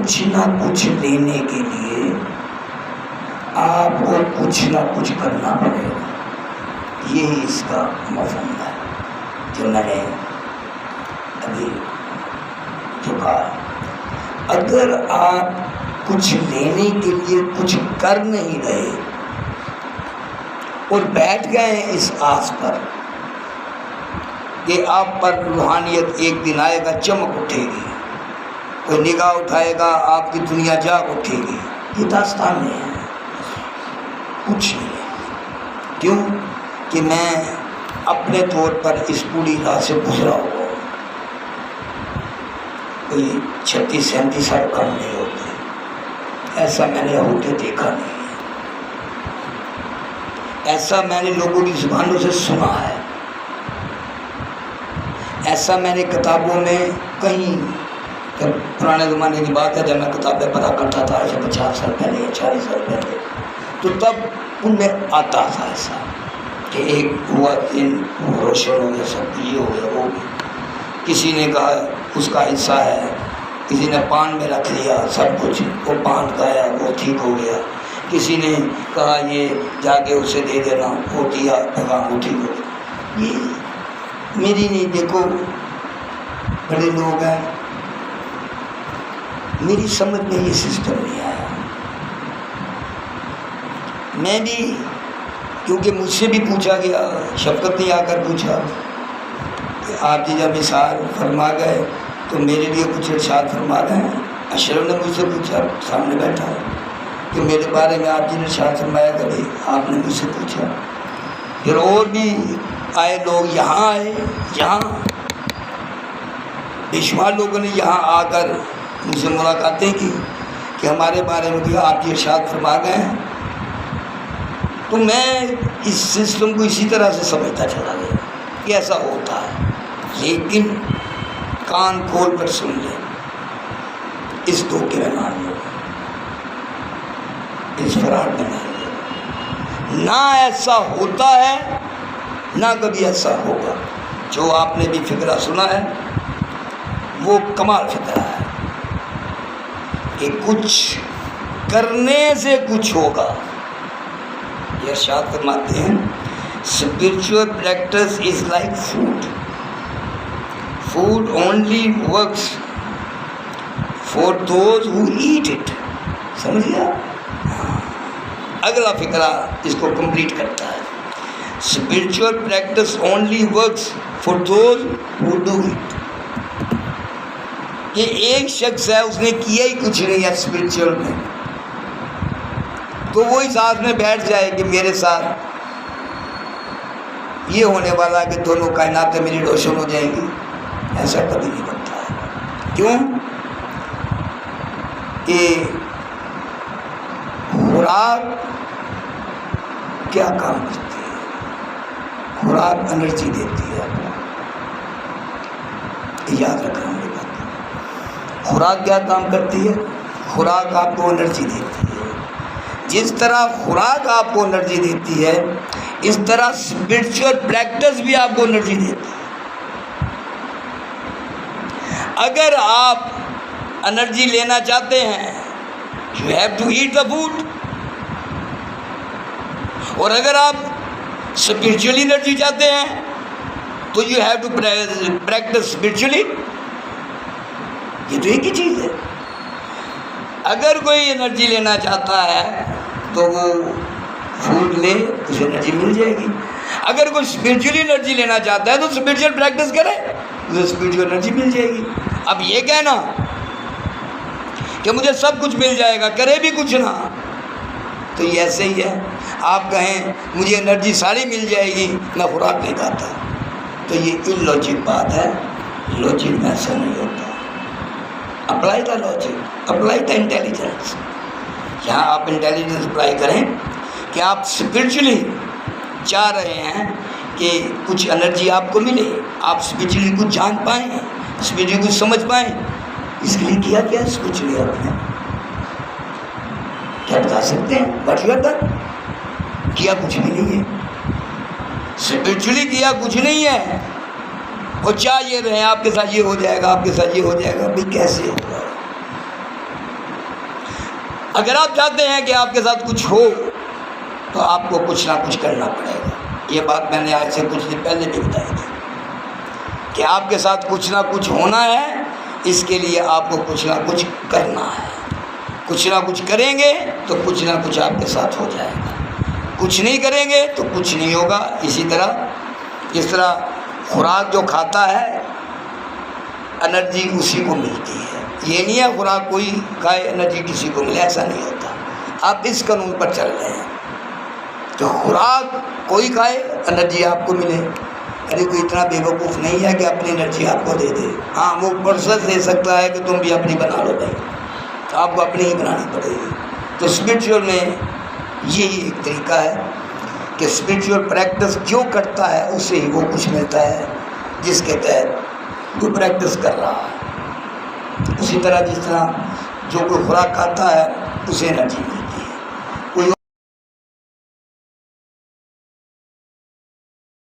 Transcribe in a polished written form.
کچھ نہ کچھ لینے کے لیے آپ کو کچھ نہ کچھ کرنا پڑے گا. یہی اس کا مفہوم ہے جو میں نے ابھی جو کہا. اگر آپ کچھ لینے کے لیے کچھ کر نہیں رہے اور بیٹھ گئے ہیں اس آس پر کہ آپ پر روحانیت ایک دن آئے گا چمک اٹھے گی, کوئی نگاہ اٹھائے گا آپ کی دنیا جاگ اٹھے گی, یہ داستان نہیں ہے, کچھ نہیں ہے. کیوں کہ میں اپنے طور پر اس پوری راہ سے گزرا ہوا ہوں. کوئی 36-37 سال کم نہیں ہوتے, ایسا میں نے ہوتے دیکھا نہیں ہے, ایسا میں نے لوگوں کی زبانوں سے سنا ہے, ایسا میں نے کتابوں میں کہیں, پرانے زمانے کی بات ہے جب میں کتابیں پڑھا کرتا تھا ایسے 50 سال پہلے یا 40 سال پہلے, تو تب ان میں آتا تھا ایسا کہ ایک ہوا دن روشن ہو گیا, سب یہ ہو گیا وہ بھی. کسی نے کہا اس کا حصہ ہے, کسی نے پان میں رکھ لیا سب کچھ, وہ پان کھایا وہ ٹھیک ہو گیا. کسی نے کہا یہ جا کے اسے دے دینا, وہ دیا پیغام وہ ٹھیک ہو گیا. یہ میری نہیں, دیکھو بڑے لوگ ہیں, میری سمجھ میں یہ سسٹم نہیں آیا. میں بھی کیونکہ مجھ سے بھی پوچھا گیا, شفقت نے آ کر پوچھا کہ آپ جی جب اشار فرما گئے تو میرے لیے کچھ ارشاد فرما رہے ہیں. اشرف نے مجھ سے پوچھا, سامنے بیٹھا ہے, کہ میرے بارے میں آپ جی نے ارشاد فرمایا کبھی؟ آپ نے مجھ سے پوچھا. پھر اور بھی آئے لوگ, یہاں آئے, یہاں بے شمار لوگوں نے یہاں آ کر مجھ سے ملاقاتیں کی کہ ہمارے بارے میں بھی آپ جی ارشاد فرما گئے ہیں. تو میں اس سسٹم کو اسی طرح سے سمجھتا چلا گیا کہ ایسا ہوتا ہے, لیکن کان کھول کر سن لیں, اس دھوکے میں نہ لو, اس فراڈ میں نہ لو. نہ ایسا ہوتا ہے نہ کبھی ایسا ہوگا. جو آپ نے بھی فقرہ سنا ہے وہ کمال فقرہ ہے کہ کچھ کرنے سے کچھ ہوگا. یہ ارشاد فرماتے ہیں spiritual practice is like food. Food only works for those who eat it. سمجھ گیا؟ اگلا فقرہ اس کو کمپلیٹ کرتا ہے. Spiritual practice only works for those who do it. یہ ایک شخص ہے, اس نے کیا ہی کچھ نہیں ہے اسپرچل میں, تو وہ اس آس میں بیٹھ جائے کہ میرے ساتھ یہ ہونے والا ہے کہ دونوں کائناتیں میری روشن ہو جائیں گی. ایسا کبھی نہیں بنتا ہے. کیوں کہ خوراک کیا کام کرتی ہے؟ خوراک انرجی دیتی ہے. یاد رکھنا میری بات. خوراک کیا کام کرتی ہے؟ خوراک آپ کو انرجی دیتی ہے. جس طرح خوراک آپ کو انرجی دیتی ہے, اس طرح اسپرچل پریکٹس بھی آپ کو انرجی دیتی ہے. اگر آپ انرجی لینا چاہتے ہیں, you have to eat the food. اور اگر آپ اسپرچولی انرجی چاہتے ہیں تو you have to practise spiritually. یہ تو ایک ہی چیز ہے. اگر کوئی انرجی لینا چاہتا ہے تو وہ فوڈ لے, اسے انرجی مل جائے گی. اگر کوئی اسپرچولی انرجی لینا چاہتا ہے تو اسپرچل پریکٹس کرے, اسے اسپرچل انرجی مل جائے گی. اب یہ کہنا کہ مجھے سب کچھ مل جائے گا, کرے بھی کچھ نہ, تو یہ ایسے ہی ہے. آپ کہیں مجھے انرجی ساری مل جائے گی, میں خوراک نہیں کھاتا, تو یہ ان لاجک بات ہے. لاجک میں ایسا نہیں ہوتا. Apply the logic, apply the intelligence. یہاں آپ انٹیلیجنس اپلائی کریں کہ آپ اسپرچولی چاہ رہے ہیں کہ کچھ انرجی آپ کو ملے, آپ اسپرچولی کچھ جان پائیں, اسپرچولی کچھ سمجھ پائیں. اس کے لیے کیا کیا اسپرچولی آپ نے کیا بتا سکتے ہیں؟ What you have done? کیا کچھ بھی نہیں ہے. اسپرچولی کیا کچھ نہیں ہے, اور چاہ یہ رہے آپ کے ساتھ یہ ہو جائے گا, آپ کے ساتھ یہ ہو جائے گا. بھائی کیسے ہوگا؟ اگر آپ چاہتے ہیں کہ آپ کے ساتھ کچھ ہو تو آپ کو کچھ نہ کچھ کرنا پڑے گا. یہ بات میں نے آج سے کچھ دن پہلے بھی بتائی تھی کہ آپ کے ساتھ کچھ نہ کچھ ہونا ہے، اس کے لیے آپ کو کچھ نہ کچھ کرنا ہے. کچھ نہ کچھ کریں گے تو کچھ نہ کچھ آپ کے ساتھ ہو جائے گا، کچھ نہیں کریں گے تو کچھ نہیں ہوگا. اسی طرح جس طرح خوراک جو کھاتا ہے انرجی اسی کو ملتی ہے. یہ نہیں ہے خوراک کوئی کھائے انرجی کسی کو ملے، ایسا نہیں ہوتا. آپ اس قانون پر چل رہے ہیں کہ خوراک کوئی کھائے انرجی آپ کو ملے. ارے کوئی اتنا بے وقوف نہیں ہے کہ اپنی انرجی آپ کو دے دے. ہاں وہ پرسس دے سکتا ہے کہ تم بھی اپنی بنا لو بھائی، تو آپ کو اپنی ہی بنانی پڑے گی. تو اسپرچول میں یہی ایک طریقہ ہے کہ اسپرچول پریکٹس جو کرتا ہے اس سے ہی وہ کچھ ملتا ہے جس کے تحت وہ پریکٹس کر رہا ہے. اسی طرح جس طرح جو کوئی خوراک کھاتا ہے اسے انرجی ملتی ہے.